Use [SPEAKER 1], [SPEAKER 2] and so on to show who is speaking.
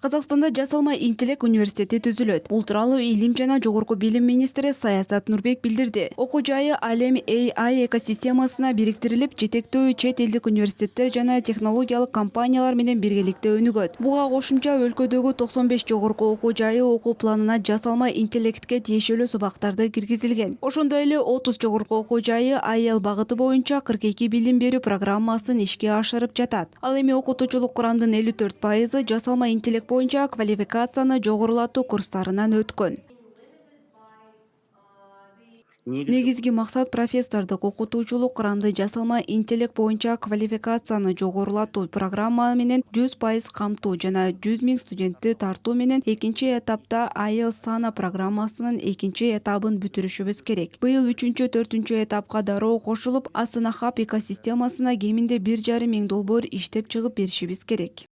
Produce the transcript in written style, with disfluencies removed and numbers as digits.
[SPEAKER 1] Казакстанда жасалма интеллект университети түзүлөт. Бул тууралуу Илим жана жогорку билим министри Саясат Нурбек билдирди. Окуу жайы Алем AI экосистемасына бириктирилип, жетектөө чет элдик университеттер жана технологиялык компаниялар менен биргеликте өнүгөт. Буга кошумча өлкөдөгү 95 жогорку окуу жайы окуу планына жасалма интеллектке тиешелүү сабактарды киргизилген. Ошондой эле 30 жогорку окуу жайы IL багыты боюнча 42 билим берүү программасын ишке ашырып жатат. Ал эми окутуучулук курамдын 54% жасалма интеллект боюнча квалификацияны жогорулатуу курстарынан өткөн. Негизги максат профессордук окутуучулук курамды жасалма интеллект боюнча квалификацияны жогорулатуу программа менен 100% камтуу жана 100 000 студентти тартуу менен экинчи этапта IL Sana программасынын экинчи этабын бүтүрүшүбүз керек. Быйыл 3-4 этапка дароо кошулуп, Астана Хаб экосистемасына кеминде 1,5 миң долбоор иштеп чыгып беришибиз керек.